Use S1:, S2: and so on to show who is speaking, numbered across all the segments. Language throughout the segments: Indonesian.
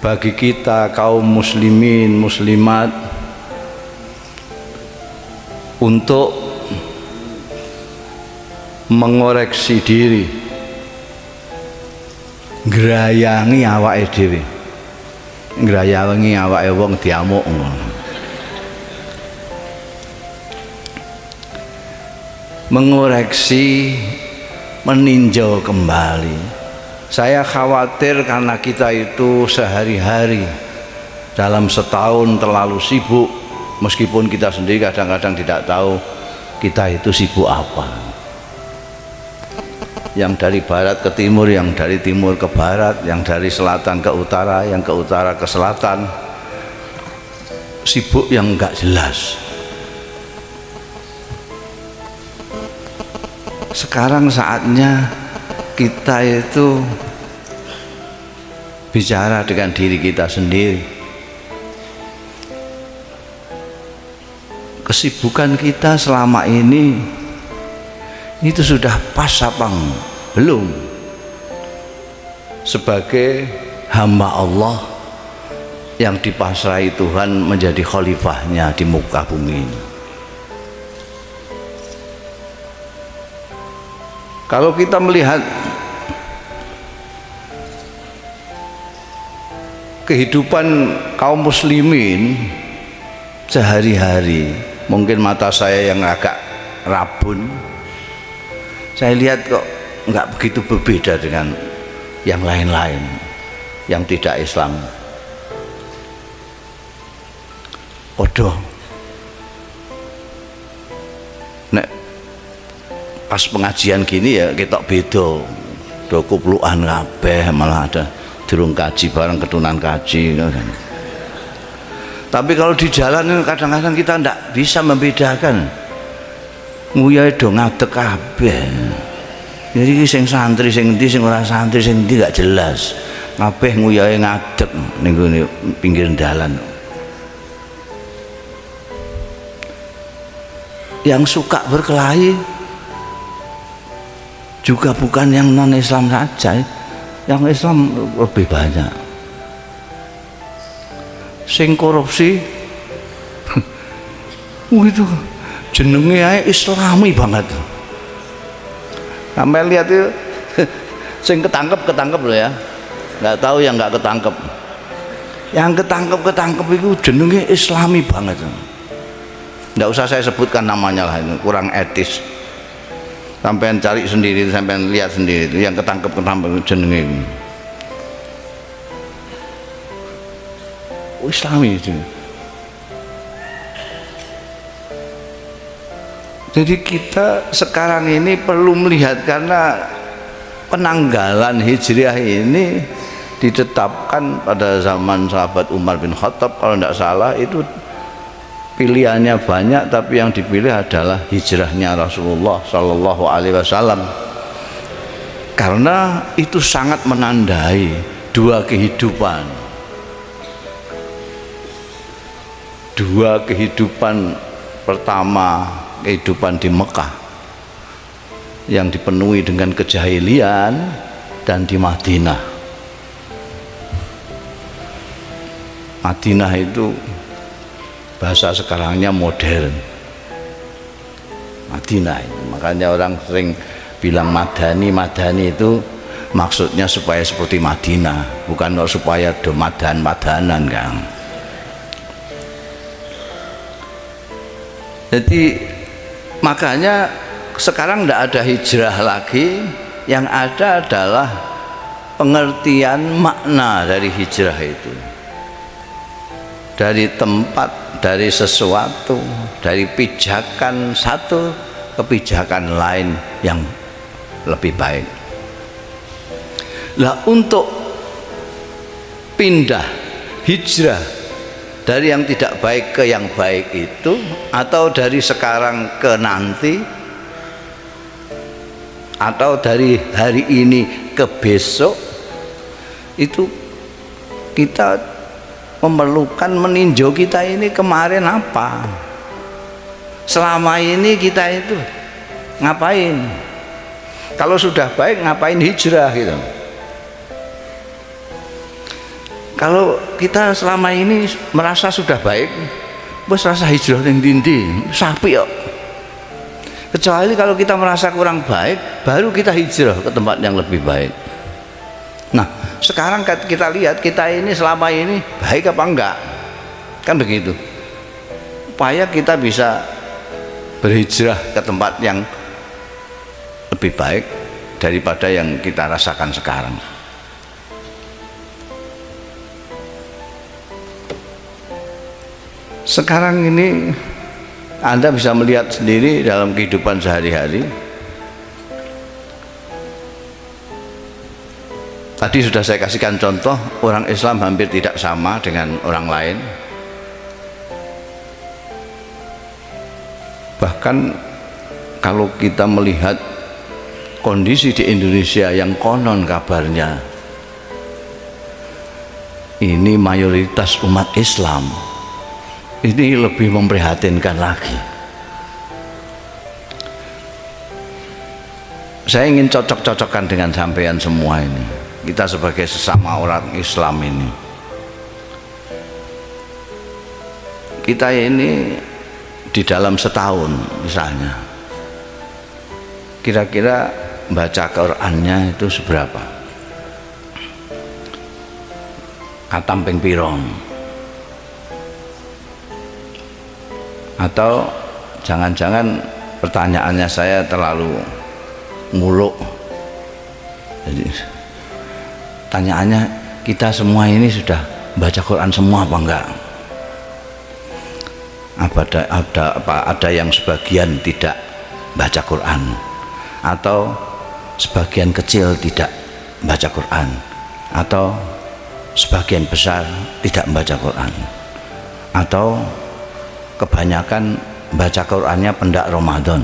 S1: bagi kita kaum muslimin muslimat untuk mengoreksi diri, ngrayangi awake dhewe, ngrayangi awake wong diamuk, mengoreksi, meninjau kembali. Saya khawatir karena kita itu sehari-hari dalam setahun terlalu sibuk, meskipun kita sendiri kadang-kadang tidak tahu kita itu sibuk apa. Yang dari barat ke timur, yang dari timur ke barat, yang dari selatan ke utara, yang ke utara ke selatan, sibuk yang enggak jelas. Sekarang saatnya kita itu bicara dengan diri kita sendiri. Kesibukan kita selama ini itu sudah pas apa belum? Sebagai hamba Allah yang dipasrahi Tuhan menjadi khalifahnya di muka bumi ini. Kalau kita melihat kehidupan kaum muslimin sehari-hari, mungkin mata saya yang agak rabun, saya lihat kok nggak begitu berbeda dengan yang lain-lain yang tidak Islam. Podo nek pas pengajian gini ya kita beda, do kuplukan kabeh, malah ada durung kaji bareng ketunan kaji. Tapi kalau di jalan kadang-kadang kita tidak bisa membedakan, nguyai do ngadeg kabeh. Jadi sing santri sing endi, sing ora santri sing endi gak jelas. Kabeh nguyai ngadeg ning pinggir dalan. Yang suka berkelahi juga bukan yang non Islam saja, yang Islam lebih banyak. Sing korupsi itu jenenge ae Islami banget. Sampai lihat itu sing ketangkep loh ya, nggak tahu yang nggak ketangkep. Yang ketangkep itu jenenge Islami banget. Nggak usah saya sebutkan namanya lah, itu kurang etis. Sampean cari sendiri, sampean lihat sendiri itu yang ketangkep jenenge Islami itu. Jadi kita sekarang ini perlu melihat, karena penanggalan Hijriah ini ditetapkan pada zaman sahabat Umar bin Khattab kalau tidak salah. Itu pilihannya banyak, tapi yang dipilih adalah hijrahnya Rasulullah Shallallahu Alaihi Wasallam, karena itu sangat menandai dua kehidupan pertama, kehidupan di Mekah yang dipenuhi dengan kejahilian, dan di Madinah. Madinah itu bahasa sekarangnya modern. Madinah itu, makanya orang sering bilang Madani itu maksudnya supaya seperti Madinah, bukan supaya do madanan kan. Jadi makanya sekarang tidak ada hijrah lagi, yang ada adalah pengertian makna dari hijrah itu, dari tempat, dari sesuatu, dari pijakan satu ke pijakan lain yang lebih baik. Lah untuk pindah hijrah dari yang tidak baik ke yang baik itu, atau dari sekarang ke nanti, atau dari hari ini ke besok, itu kita memerlukan meninjau kita ini kemarin apa, selama ini kita itu ngapain. Kalau sudah baik ngapain hijrah gitu. Kalau kita selama ini merasa sudah baik, bos rasa hijrah yang dindi, sapi kok. Kecuali kalau kita merasa kurang baik, baru kita hijrah ke tempat yang lebih baik. Nah, sekarang kita lihat kita ini selama ini baik apa enggak, kan begitu. Supaya kita bisa berhijrah ke tempat yang lebih baik daripada yang kita rasakan sekarang. Sekarang ini Anda bisa melihat sendiri dalam kehidupan sehari-hari. Tadi sudah saya kasihkan contoh, orang Islam hampir tidak sama dengan orang lain. Bahkan kalau kita melihat kondisi di Indonesia yang konon kabarnya ini mayoritas umat Islam, ini lebih memprihatinkan lagi. Saya ingin cocok-cocokkan dengan sampean semua ini. Kita sebagai sesama orang Islam ini, kita ini di dalam setahun misalnya, kira-kira baca Qurannya itu seberapa? Khatam ping piro? Atau jangan-jangan pertanyaannya saya terlalu muluk. Jadi tanyaannya, kita semua ini sudah baca Quran semua apa enggak? Ada yang sebagian tidak baca Quran, atau sebagian kecil tidak baca Quran, atau sebagian besar tidak membaca Quran, atau kebanyakan baca Qurannya pendak Ramadan.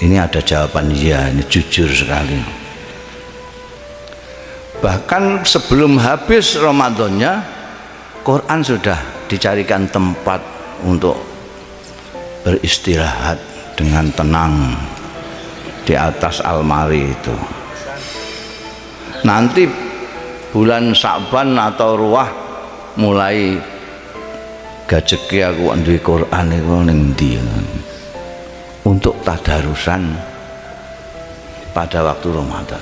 S1: Ini ada jawaban iya, ini jujur sekali. Bahkan sebelum habis Ramadannya, Quran sudah dicarikan tempat untuk beristirahat dengan tenang di atas almari itu. Nanti bulan Sya'ban atau Ruwah mulai gajeki aku duwe Quran iku ning ndi untuk tadarusan pada waktu Ramadan.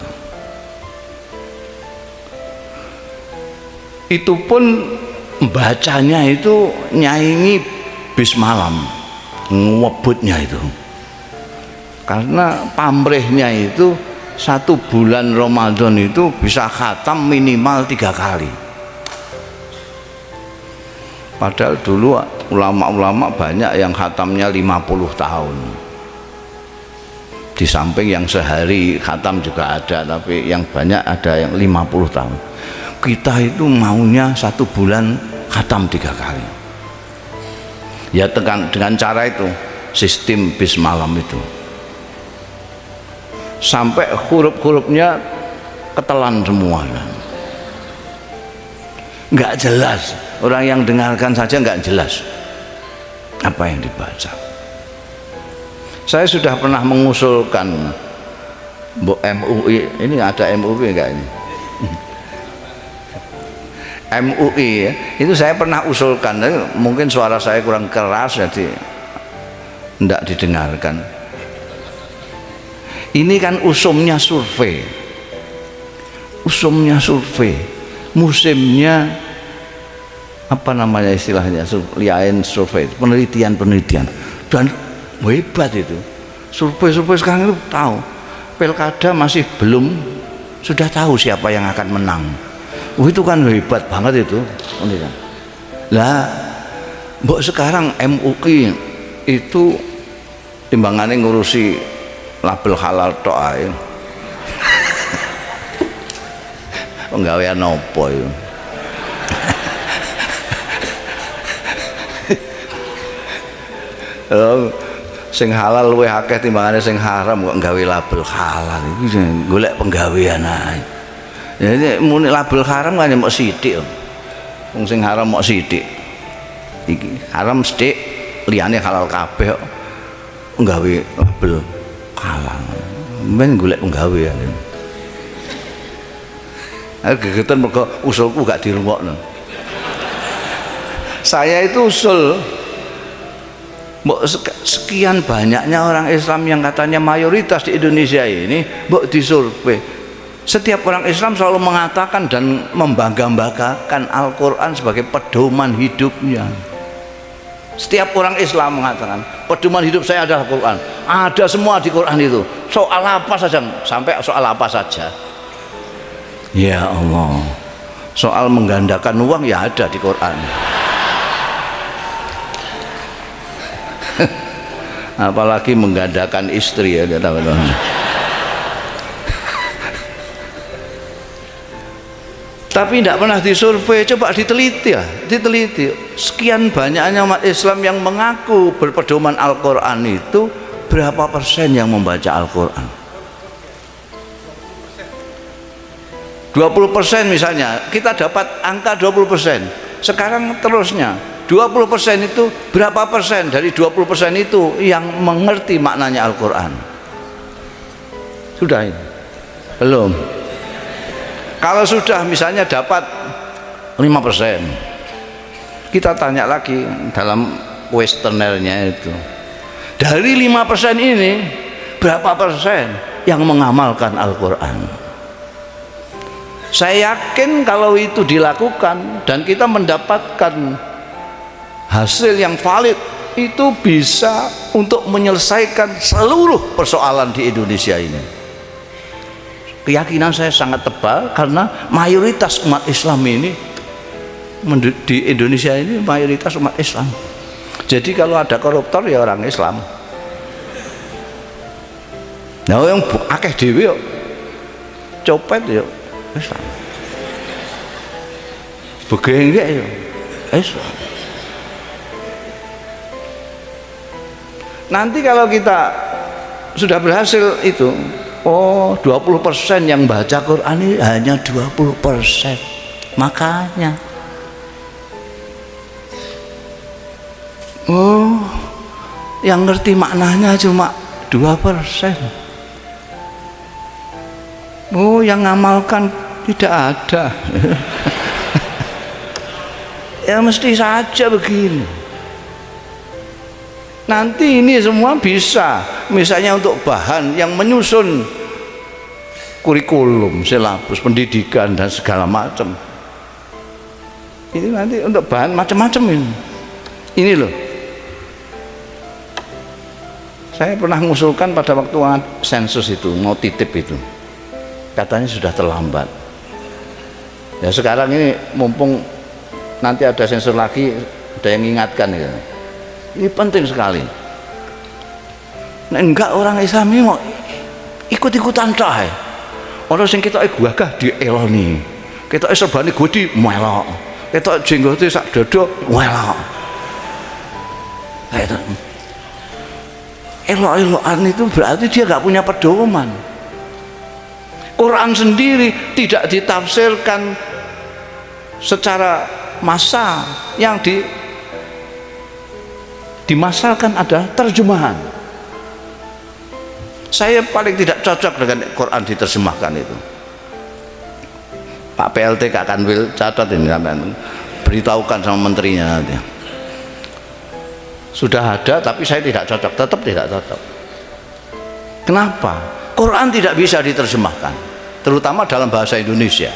S1: Itu pun bacanya itu nyaingi bis malam, ngewebutnya itu, karena pamrihnya itu satu bulan Ramadan itu bisa khatam minimal 3 kali. Padahal dulu ulama-ulama banyak yang khatamnya 50 tahun. Di samping yang sehari khatam juga ada, tapi yang banyak ada yang 50 tahun. Kita itu maunya satu bulan khatam 3 kali. Ya dengan cara itu, sistem bis malam itu. Sampai huruf-hurufnya ketelan semua. Nggak jelas, orang yang dengarkan saja nggak jelas apa yang dibaca. Saya sudah pernah mengusulkan MUI, ini ada MUI enggak ini? MUI ya, itu saya pernah usulkan, mungkin suara saya kurang keras jadi tidak didengarkan. Ini kan usumnya survei, musimnya apa namanya istilahnya, survei, penelitian, dan hebat itu. Survei sekarang itu tahu, pilkada masih belum, sudah tahu siapa yang akan menang. Itu kan hebat banget itu. Lah, mbok sekarang MUI itu timbangannya ngurusi label halal tok ae. Penggawean opo itu? Sing halal luwih akeh timbangane sing haram, kok nggawe label halal iki golek penggawean ae. Jadi muni label haram kan mok sithik. Wong sing haram mok sithik. Iki haram sithik, liyane halal kabeh kok nggawe label halal. Men golek penggawean. Gegeten mergo usulku gak dirungokno. Saya itu usul sekian banyaknya orang Islam yang katanya mayoritas di Indonesia ini, mbok disurvei. Setiap orang Islam selalu mengatakan dan membangga-banggakan Al-Quran sebagai pedoman hidupnya. Setiap orang Islam mengatakan pedoman hidup saya adalah Quran. Ada semua di Quran itu. Soal apa saja, sampai soal apa saja. Ya Allah. Soal menggandakan uang ya ada di Quran. Apalagi menggandakan istri ya, teman-teman. Tapi tidak pernah disurvei, coba diteliti ya, diteliti. Sekian banyaknya umat Islam yang mengaku berpedoman Al-Quran itu, berapa persen yang membaca Al-Quran? 20% misalnya, kita dapat angka 20%. Sekarang terusnya, 20% itu berapa persen dari 20% itu yang mengerti maknanya Al-Quran? Sudah ini? Belum. Kalau sudah misalnya dapat 5%, kita tanya lagi dalam kuesionernya itu, dari 5% ini berapa persen yang mengamalkan Al-Quran? Saya yakin kalau itu dilakukan dan kita mendapatkan hasil yang valid, itu bisa untuk menyelesaikan seluruh persoalan di Indonesia ini. Keyakinan saya sangat tebal karena mayoritas umat Islam ini di Indonesia ini mayoritas umat Islam. Jadi kalau ada koruptor ya orang Islam. Nah yang akeh dhewe yo copet yo Islam. Begengge yo Islam. Nanti kalau kita sudah berhasil itu, oh 20% yang baca Quran ini hanya 20%. Makanya oh yang ngerti maknanya cuma 2%. Oh yang ngamalkan tidak ada. Ya mesti saja begini. Nanti ini semua bisa misalnya untuk bahan yang menyusun kurikulum, silabus pendidikan dan segala macam. Ini nanti untuk bahan macam-macam ini loh. Saya pernah mengusulkan pada waktu sensus itu mau titip itu, katanya sudah terlambat. Ya sekarang ini mumpung nanti ada sensus lagi, ada yang mengingatkan ya. Ini penting sekali. Nah, enggak orang Islam ini mau ikut-ikutan cah. Orang sing kita gagah dieloni, kita serbane gudi melok, kita jenggote sak dodo melok. Kayak itu. Elok-elokan itu berarti dia enggak punya pedoman. Quran sendiri tidak ditafsirkan secara massal, yang dimasalkan adalah terjemahan. Saya paling tidak cocok dengan Quran diterjemahkan itu. Pak PLT Kak Kanwil catat ini, beritahukan sama menterinya nanti. Sudah ada tapi saya tidak cocok, tetap tidak cocok. Kenapa? Quran tidak bisa diterjemahkan, terutama dalam bahasa Indonesia.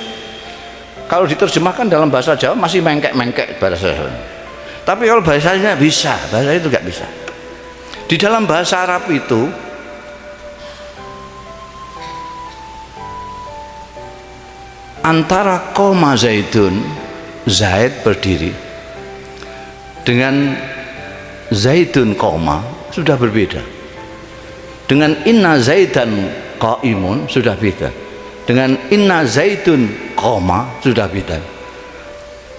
S1: Kalau diterjemahkan dalam bahasa Jawa masih mengkek-mengkek bahasa Jawa. Tapi kalau bahasanya bisa, bahasa itu nggak bisa. Di dalam bahasa Arab itu antara koma zaidun, Zaid berdiri, dengan zaidun koma sudah berbeda. Dengan inna zaidan qaimun sudah beda. Dengan inna zaidun koma sudah beda.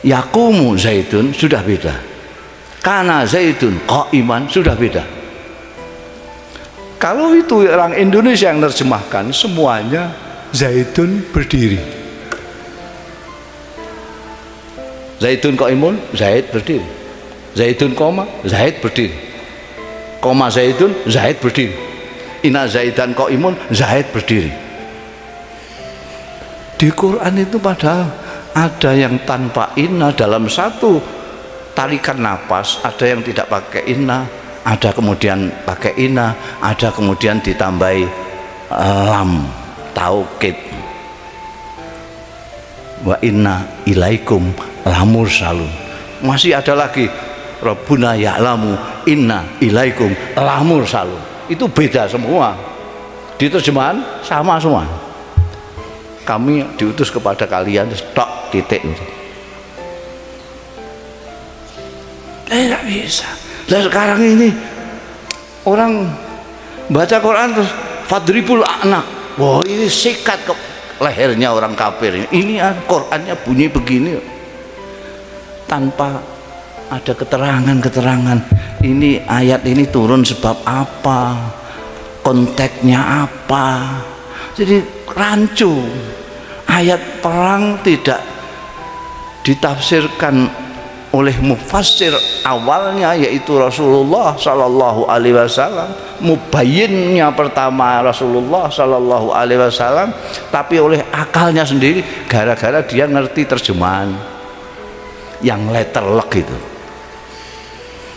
S1: Yaqumu zaidun sudah beda. Kana zaidun qaiman sudah beda. Kalau itu orang Indonesia yang terjemahkan, semuanya zaidun berdiri. Zaidun qaimun, Zaid berdiri. Zaidun koma, Zaid berdiri. Koma zaidun, Zaid berdiri. Inna zaidan qaimun, Zaid berdiri. Di Quran itu padahal ada yang tanpa inna dalam satu tarikan napas, ada yang tidak pakai inna, ada kemudian pakai inna, ada kemudian ditambahi lam taukid. Wa inna ilaikum lamursalun. Masih ada lagi Rabbuna ya'lamu inna ilaikum lamursalun. Itu beda semua. Di terjemahan sama semua. Kami diutus kepada kalian, stok titik. Tidak bisa. Dan sekarang ini orang baca Quran terus fadribul anak. Wah, ini sikat ke lehernya orang kafir. Ini Qurannya bunyi begini tanpa ada keterangan-keterangan. Ini ayat ini turun sebab apa, konteksnya apa. Jadi rancu. Ayat perang tidak ditafsirkan oleh mufassir awalnya, yaitu Rasulullah Sallallahu Alaihi Wasallam. Mubayyinnya pertama Rasulullah Sallallahu Alaihi Wasallam, tapi oleh akalnya sendiri, gara-gara dia ngerti terjemahan yang letterlek itu.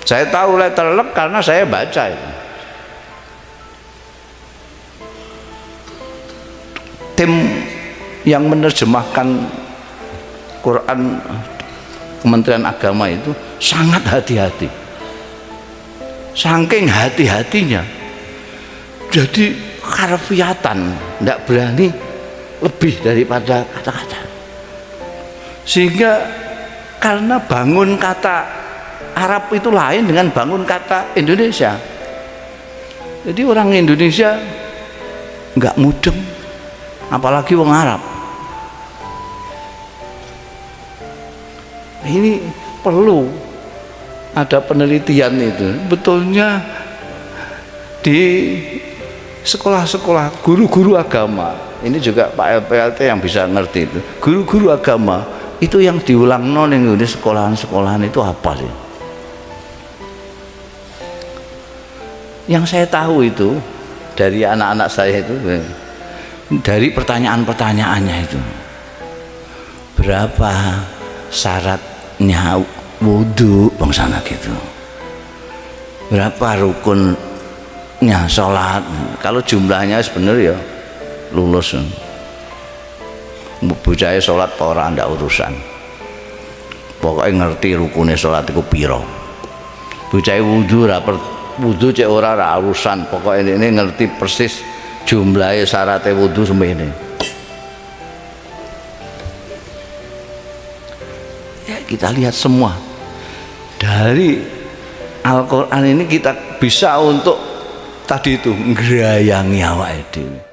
S1: Saya tahu letterlek karena saya baca itu. Tim yang menerjemahkan Quran Kementerian Agama itu sangat hati-hati, saking hati-hatinya, jadi harfiatan, tidak berani lebih daripada kata-kata, sehingga karena bangun kata Arab itu lain dengan bangun kata Indonesia, jadi orang Indonesia nggak mudeng, apalagi orang Arab. Ini perlu ada penelitian itu. Betulnya di sekolah-sekolah guru-guru agama, ini juga Pak LPLT yang bisa ngerti itu. Guru-guru agama itu yang diulang ning di sekolahan-sekolahan itu apa sih? Yang saya tahu itu dari anak-anak saya itu, dari pertanyaan-pertanyaannya itu, berapa syaratnya wudhu bangsana gitu, berapa rukunnya sholat, kalau jumlahnya sebenarnya ya lulus. Bocah sholat apa ora ndak urusan, pokoknya ngerti rukunnya sholat itu piro. Bocah wudhu wudhu cek ora urusan, pokoknya ini ngerti persis jumlahnya syaratnya wudhu semene. Ya, kita lihat semua dari Al-Quran ini, kita bisa untuk tadi itu ngerayangi awake dhewe.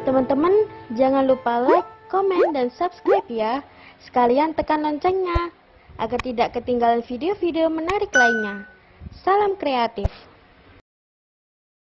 S2: Teman-teman jangan lupa like, komen, dan subscribe ya. Sekalian tekan loncengnya agar tidak ketinggalan video-video menarik lainnya. Salam kreatif.